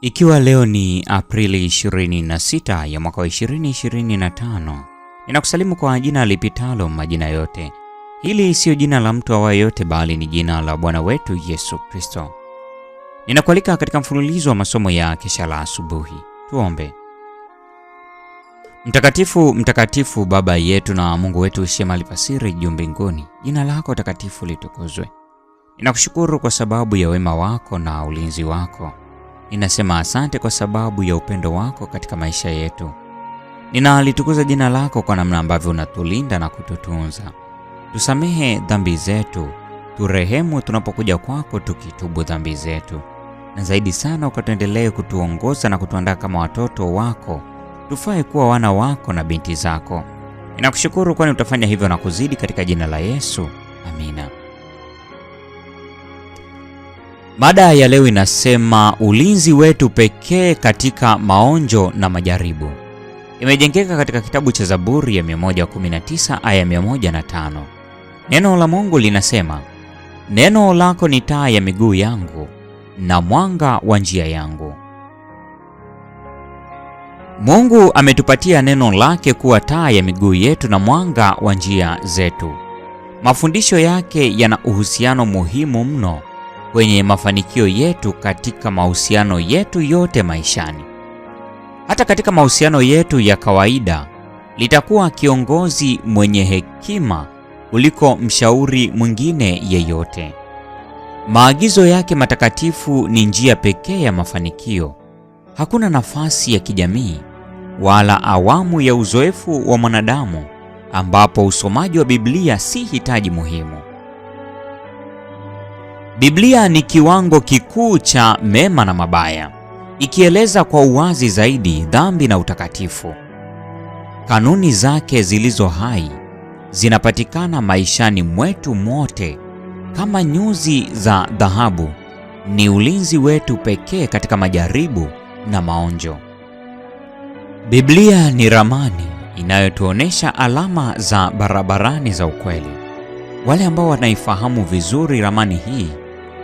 Ikiwa leo ni Aprili 26 ya mwaka wa 2025, ninakusalimu kwa jina lipitalo majina yote. Hili siyo jina la mtu awaye yote, bali ni jina la Bwana wetu Yesu Kristo. Ninakualika katika mfululizo wa masomo ya kesha la asubuhi. Tuombe. Mtakatifu, mtakatifu Baba yetu na Mungu wetu uishiye mahali pa siri juu mbinguni, jina lako takatifu litukuzwe. Ninakushukuru kwa sababu ya wema wako na ulinzi wako. Ninasema asante kwa sababu ya upendo wako katika maisha yetu. Ninalitukuza jina lako kwa namna ambavyo unatulinda na kututunza. Tusamehe dhambi zetu, turehemu tunapokuja kwako tukitubu dhambi zetu. Na zaidi sana ukatuendelee kutuongoza na kutuandaa kama watoto wako, tufae kuwa wana wako na binti zako. Ninakushukuru kwani utafanya hivyo na kuzidi katika jina la Yesu. Amina. Mada ya leo inasema ulinzi wetu pekee katika maonjo na majaribu. Imejengeka katika kitabu cha Zaburi ya 119 aya 105. Neno la Mungu linasema, neno lako ni taa ya miguu yangu na mwanga wa njia yangu. Mungu ametupatia neno lake kuwa taa ya miguu yetu na mwanga wa njia zetu. Mafundisho yake yana uhusiano muhimu mno kwenye mafanikio yetu katika mahusiano yetu yote maishani. Hata katika mahusiano yetu ya kawaida, litakuwa kiongozi mwenye hekima kuliko mshauri mwingine yeyote. Maagizo yake matakatifu ni njia pekee ya mafanikio. Hakuna nafasi ya kijamii wala awamu ya uzoefu wa mwanadamu ambapo usomaji wa Biblia si hitaji muhimu. Biblia ni kiwango kikuu cha mema na mabaya, ikieleza kwa uwazi zaidi dhambi na utakatifu. Kanuni zake zilizo hai zinapatikana maishani mwetu mote kama nyuzi za dhahabu. Ni ulinzi wetu pekee katika majaribu na maonjo. Biblia ni ramani inayotuonesha alama za barabarani za ukweli. Wale ambao wanaifahamu vizuri ramani hii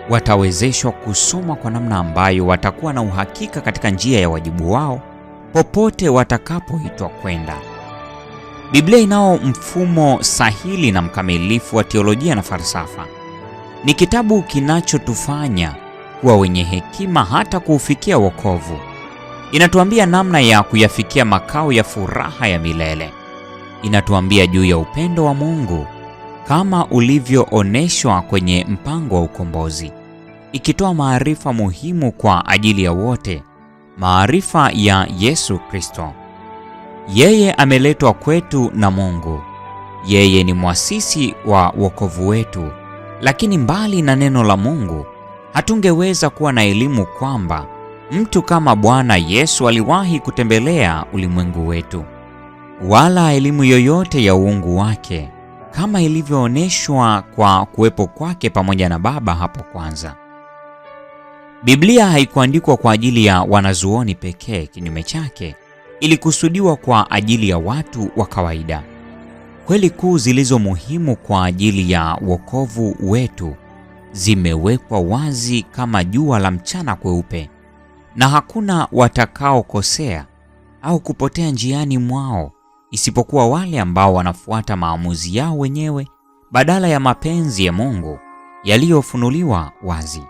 watawezeshwa kusoma kwa namna ambayo watakuwa na uhakika katika njia ya wajibu wao popote watakapoitwa kwenda. Biblia inao mfumo sahili na mkamilifu wa teolojia na falsafa. Ni kitabu kinachotufanya kuwa wenye hekima hata kuufikia wokovu. Inatuambia namna ya kuyafikia makao ya furaha ya milele. Inatuambia juu ya upendo wa Mungu kama ulivyooneshwa kwenye mpango wa ukombozi, ikitoa maarifa muhimu kwa ajili ya wote, maarifa ya Yesu Kristo. Yeye ameletwa kwetu na Mungu. Yeye ni mwasisi wa wokovu wetu, lakini mbali na neno la Mungu, hatungeweza kuwa na elimu kwamba mtu kama Bwana Yesu aliwahi kutembelea ulimwengu wetu, wala elimu yoyote ya uungu wake kama ilivyooneshwa kwa kuwepo kwake pamoja na Baba hapo kwanza. Biblia haikuandikwa kwa ajili ya wanazuoni pekee. Kinyume chake, ilikusudiwa kwa ajili ya watu wa kawaida. Kweli kuu zilizo muhimu kwa ajili ya wokovu wetu zimewekwa wazi kama jua la mchana kweupe, na hakuna watakaokosea au kupotea njiani mwao isipokuwa wale ambao wanafuata maamuzi yao wenyewe badala ya mapenzi ya Mungu yaliyofunuliwa wazi.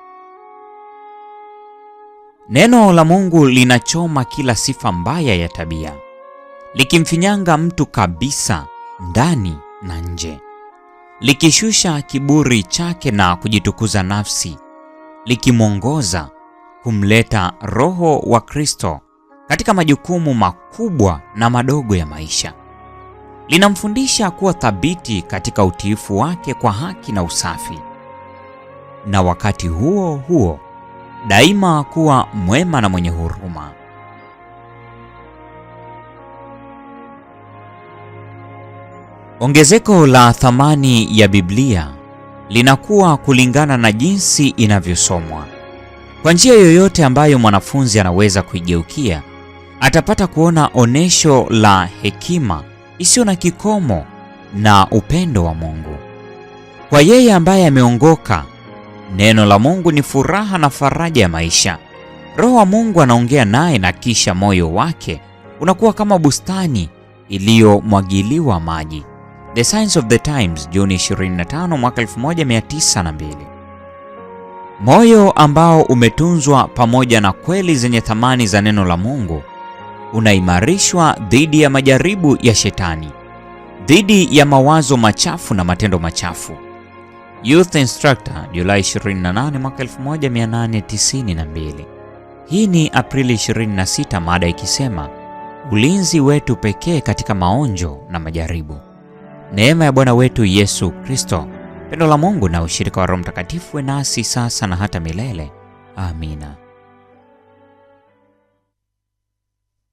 Neno la Mungu linachoma kila sifa mbaya ya tabia, likimfinyanga mtu kabisa ndani na nje, likishusha kiburi chake na kujitukuza nafsi, likimwongoza kumleta Roho wa Kristo katika majukumu makubwa na madogo ya maisha. Linamfundisha kuwa thabiti katika utiifu wake kwa haki na usafi, na wakati huo huo daima kuwa mwema na mwenye huruma. Ongezeko la thamani ya Biblia linakuwa kulingana na jinsi inavyosomwa. Kwa njia yoyote ambayo mwanafunzi anaweza kuigeukia, atapata kuona onesho la hekima isiyo na kikomo na upendo wa Mungu. Kwa yeye ambaye ameongoka, neno la Mungu ni furaha na faraja ya maisha. Roho wa Mungu anaongea naye na kisha moyo wake unakuwa kama bustani iliyomwagiliwa maji. The Signs of the Times, Juni 25 mwaka 1902. Moyo ambao umetunzwa pamoja na kweli zenye thamani za neno la Mungu unaimarishwa dhidi ya majaribu ya Shetani, dhidi ya mawazo machafu na matendo machafu. Youth Instructor, Julai 28 mwaka 1892. Hii ni Aprili 26, mada ikisema ulinzi wetu pekee katika maonjo na majaribu. Neema ya Bwana wetu Yesu Kristo, pendo la Mungu na ushirika wa Roho Mtakatifu uwe nasi sasa na hata milele. Amina.